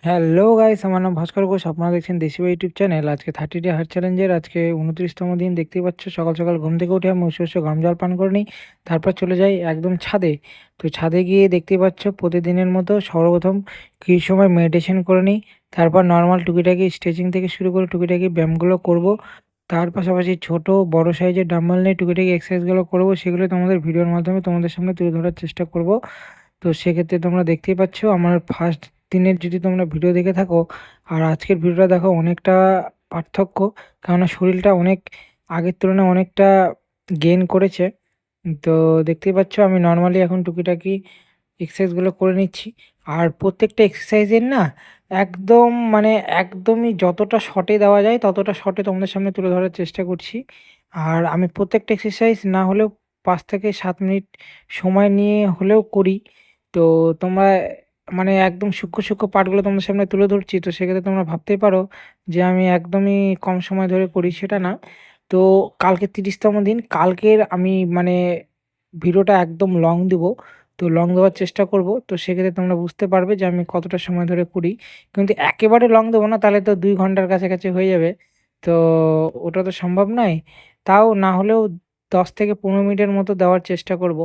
Hello guys, আমার নাম ভাস্কর ঘোষ। আপনারা দেখছেন দেশি ভাই ইউটিউব চ্যানেল। আজকে 30 ডে হার্ট চ্যালেঞ্জের আজকে 29তম দিন। দেখতেই পাচ্ছ, সকাল সকাল ঘুম থেকে উঠে আমি উষে গরম জল পান করে নিই। তারপর চলে যাই একদম ছাদে। তো ছাদে গিয়ে দেখতেই পাচ্ছ প্রতিদিনের মতো সর্বপ্রথম কিছু সময় মেডিটেশন করে নিই। তারপর নর্মাল টুকিটাকি স্ট্রেচিং থেকে শুরু করে টুকিটাকি ব্যায়ামগুলো করব। তার পাশাপাশি ছোট বড় সাইজের ডাম্বেল নিয়ে টুকিটাকি এক্সারসাইজগুলো করব। সেগুলো তোমাদের ভিডিওর মাধ্যমে তোমাদের সামনে তুলে ধরার চেষ্টা করব। তো সেক্ষেত্রে তোমরা দেখতেই পাচ্ছ আমার ফার্স্ট দিনের যদি তোমরা ভিডিও দেখে থাকো আর আজকের ভিডিওটা দেখো, অনেকটা পার্থক্য। কেননা শরীরটা অনেক আগের তুলনায় অনেকটা গেইন করেছে। তো দেখতেই পাচ্ছ আমি নর্মালি এখন টুকিটাকি এক্সারসাইজগুলো করে নিচ্ছি। আর প্রত্যেকটা এক্সারসাইজের না একদম মানে একদমই যতটা শর্টে দেওয়া যায় ততটা শর্টে তোমাদের সামনে তুলে ধরার চেষ্টা করছি। আর আমি প্রত্যেকটা এক্সারসাইজ না হলেও 5 থেকে 7 মিনিট সময় নিয়ে হলেও করি। তো তোমরা মানে একদম সূক্ষ্ম সূক্ষ্ম পার্টগুলো তোমাদের সামনে তুলে ধরছি। তো সেক্ষেত্রে তোমরা ভাবতেই পারো যে আমি একদমই কম সময় ধরে করি, সেটা না। তো কালকে 30তম দিন, কালকের আমি মানে ভিডিওটা একদম লং দিব। তো লং দেওয়ার চেষ্টা করব। তো সেক্ষেত্রে তোমরা বুঝতে পারবে যে আমি কতটা সময় ধরে করি। কিন্তু একেবারে লং দেবো না, তাহলে তো 2 ঘন্টার কাছাকাছি হয়ে যাবে। তো ওটা তো সম্ভব নয়। তাও না হলেও 10 থেকে 15 মিনিটের মতো দেওয়ার চেষ্টা করব।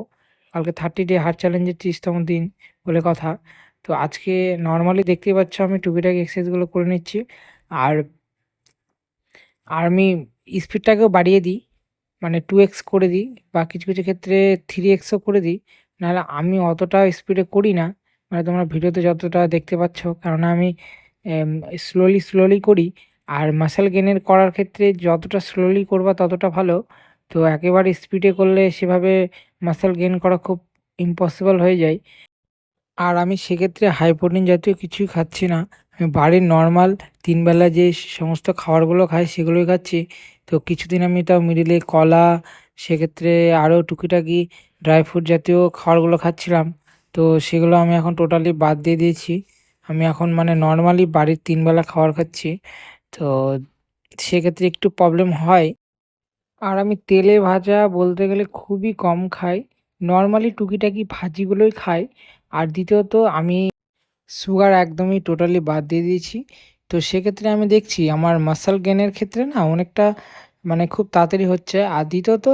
কালকে 30 ডে হার্ট চ্যালেঞ্জের 30তম দিন বলে কথা। তো আজকে নর্মালি দেখতেই পাচ্ছ আমি টুকিটাকি এক্সারসাইজগুলো করে নিচ্ছি। আর আর আমি স্পিডটাকেও বাড়িয়ে দিই, মানে 2x করে দিই, বা কিছু কিছু ক্ষেত্রে 3xও করে দিই। নাহলে আমি অতটা স্পিডে করি না, মানে তোমরা ভিডিওতে যতটা দেখতে পাচ্ছ। কেননা আমি স্লোলি স্লোলি করি। আর মাসেল গেনের করার ক্ষেত্রে যতটা স্লোলি করবা ততটা ভালো। তো একেবারে স্পিডে করলে সেভাবে মাসেল গেন করা খুব ইম্পসিবল হয়ে যায়। আর আমি সেক্ষেত্রে হাই প্রোটিন জাতীয় কিছুই খাচ্ছি না। আমি বাড়ির নর্মাল 3 বেলা যে সমস্ত খাবারগুলো খাই সেগুলোই খাচ্ছি। তো কিছুদিন আমি তাও মিডিলে কলা, সেক্ষেত্রে আরও টুকিটাকি ড্রাই ফ্রুট জাতীয় খাবারগুলো খাচ্ছিলাম। তো সেগুলো আমি এখন টোটালি বাদ দিয়ে দিয়েছি। আমি এখন মানে নর্মালি বাড়ির 3 বেলা খাবার খাচ্ছি। তো সেক্ষেত্রে একটু প্রবলেম হয়। আর আমি তেলে ভাজা বলতে গেলে খুবই কম খাই। নর্মালি টুকিটাকি ভাজিগুলোই খাই। আর দ্বিতীয়ত আমি সুগার একদমই টোটালি বাদ দিয়ে দিয়েছি। তো সেক্ষেত্রে আমি দেখছি আমার মাসল গেনের ক্ষেত্রে না অনেকটা মানে খুব তাড়াতাড়ি হচ্ছে। আর দ্বিতীয়ত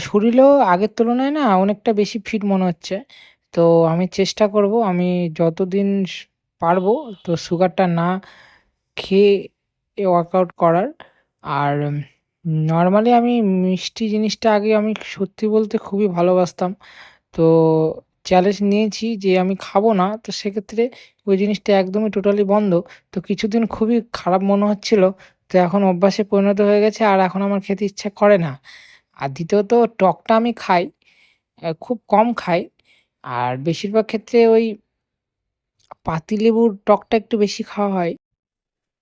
শরীরেও আগের তুলনায় না অনেকটা বেশি ফিট মনে হচ্ছে। তো আমি চেষ্টা করব, আমি যতদিন পারবো তো সুগারটা না খেয়ে ওয়ার্কআউট করার। আর নর্মালি আমি মিষ্টি জিনিসটা আগে আমি সত্যি বলতে খুবই ভালোবাসতাম। তো চ্যালেঞ্জ নিয়েছি যে আমি খাবো না। তো সেক্ষেত্রে ওই জিনিসটা একদমই টোটালি বন্ধ। তো কিছুদিন খুবই খারাপ মনে হচ্ছিল। তো এখন অভ্যাসে পরিণত হয়ে গেছে, আর এখন আমার খেতে ইচ্ছা করে না। আর দ্বিতীয়ত টকটা আমি খাই, খুব কম খাই। আর বেশিরভাগ ক্ষেত্রে ওই পাতিলেবুর টকটা একটু বেশি খাওয়া হয়।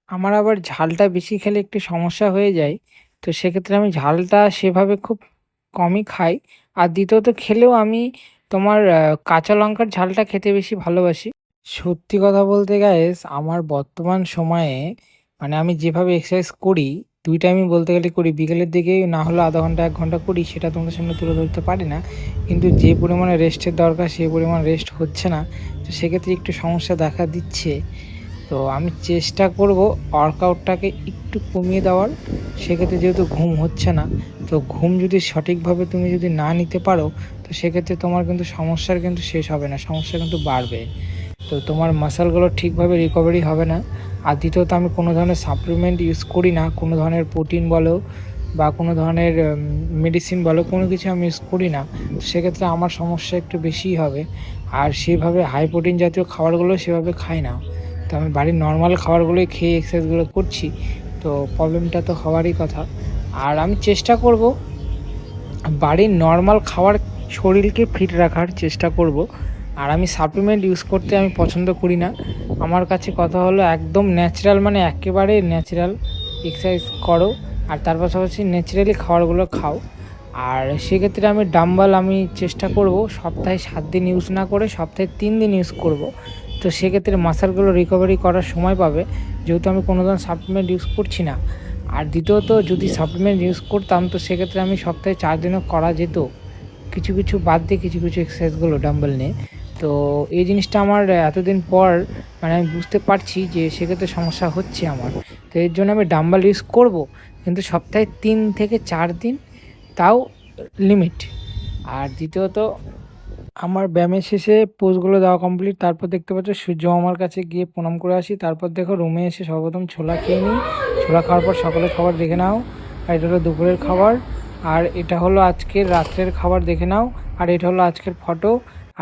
আমার আবার ঝালটা বেশি খেলে একটু সমস্যা হয়ে যায়। তো সেক্ষেত্রে আমি ঝালটা সেভাবে খুব কমই খাই। আর দ্বিতীয়ত খেলেও আমি তোমার কাঁচা লঙ্কার ঝালটা খেতে বেশি ভালোবাসি। সত্যি কথা বলতে গাইস, আমার বর্তমান সময়ে মানে আমি যেভাবে এক্সারসাইজ করি, 2 টাইমই বলতে গেলে করি। বিকেলের দিকে না হলেও আধা ঘন্টা 1 ঘন্টা করি, সেটা তোমাদের সামনে তুলে ধরতে পারি না। কিন্তু যে পরিমাণে রেস্টের দরকার সেই পরিমাণ রেস্ট হচ্ছে না। তো সেক্ষেত্রে একটু সমস্যা দেখা দিচ্ছে। তো আমি চেষ্টা করব ওয়ার্কআউটটাকে একটু কমিয়ে দেওয়ার। সেক্ষেত্রে যেহেতু ঘুম হচ্ছে না, তো ঘুম যদি সঠিকভাবে তুমি যদি না নিতে পারো, তো সেক্ষেত্রে তোমার কিন্তু সমস্যার কিন্তু শেষ হবে না, সমস্যা কিন্তু বাড়বে। তো তোমার মাসলগুলো ঠিকভাবে রিকভারি হবে না। আর দ্বিতীয়ত আমি কোনো ধরনের সাপ্লিমেন্ট ইউজ করি না, কোনো ধরনের প্রোটিন বলো বা কোনো ধরনের মেডিসিন বলো, কোনো কিছু আমি ইউজ করি না। তো সেক্ষেত্রে আমার সমস্যা একটু বেশিই হবে। আর সেভাবে হাই প্রোটিন জাতীয় খাবারগুলো সেভাবে খাই না। তো আমি বাড়ির নর্মাল খাবারগুলোই খেয়ে এক্সারসাইজগুলো করছি। তো প্রবলেমটা তো হওয়ারই কথা। আর আমি চেষ্টা করব বাড়ির নর্মাল খাবার শরীরকে ফিট রাখার চেষ্টা করব। আর আমি সাপ্লিমেন্ট ইউজ করতে আমি পছন্দ করি না। আমার কাছে কথা হলো একদম ন্যাচারাল, মানে একেবারে ন্যাচারাল এক্সারসাইজ করো। আর তার পাশাপাশি ন্যাচারালি খাবারগুলো খাও। আর সেক্ষেত্রে আমি ডাম্বেল আমি চেষ্টা করব সপ্তাহে 7 দিন ইউজ না করে সপ্তাহে 3 দিন ইউজ করব। তো সেক্ষেত্রে মাসলগুলো রিকভারি করার সময় পাবে, যেহেতু আমি কোনো ধরনের সাপ্লিমেন্ট ইউজ করছি না। আর দ্বিতীয়ত যদি সাপ্লিমেন্ট ইউজ করতাম তো সেক্ষেত্রে আমি সপ্তাহে 4 দিনও করা যেত, কিছু কিছু বাদ দিয়ে কিছু কিছু এক্সারসাইজগুলো ডাম্বেল নিয়ে। তো এই জিনিসটা আমার এতদিন পর মানে আমি বুঝতে পারছি যে সেক্ষেত্রে সমস্যা হচ্ছে আমার। তো এর জন্য আমি ডাম্বেল ইউজ করব, কিন্তু সপ্তাহে ৩ থেকে ৪ দিন, তাও লিমিট। আর দ্বিতীয়ত আমার ব্যায়ামের শেষে পোজগুলো দেওয়া কমপ্লিট। তারপর দেখতে পাচ্ছ সূর্য মামার কাছে গিয়ে প্রণাম করে আসি। তারপর দেখো রুমে এসে সর্বপ্রথম ছোলা খেয়ে নিই। ছোলা খাওয়ার পর সকালের খাবার দেখে নাও। আর এটা হলো দুপুরের খাবার। আর এটা হলো আজকের রাত্রের খাবার দেখে নাও। আর এটা হলো আজকের ফটো।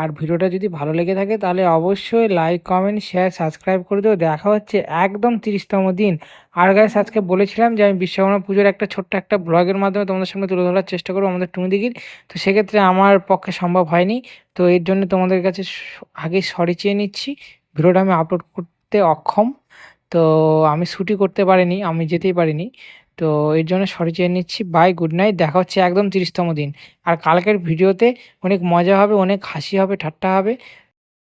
আর ভিডিওটা যদি ভালো লেগে থাকে তাহলে অবশ্যই লাইক, কমেন্ট, শেয়ার, সাবস্ক্রাইব করে দিও। দেখা হচ্ছে একদম ৩০তম দিন। আর গাইস, আজকে বলেছিলাম যে আমি বিশ্বকর্মা পুজোর একটা ছোট্ট একটা ব্লগের মাধ্যমে তোমাদের সামনে তুলে ধরার চেষ্টা করবো আমাদের টুনিদিঘির। তো সেক্ষেত্রে আমার পক্ষে সম্ভব হয়নি। তো এর জন্য তোমাদের কাছে আগেই সরি চেয়ে নিচ্ছি। ভিডিওটা আমি আপলোড করতে অক্ষম। তো আমি শ্যুটই করতে পারিনি, আমি যেতেই পারিনি। তো এর জন্য সরি চেয়ে নিচ্ছি। Bye, good night. দেখা হচ্ছে একদম ৩০তম দিন। আর কালকের ভিডিওতে অনেক মজা হবে, অনেক হাসি হবে, ঠাট্টা হবে।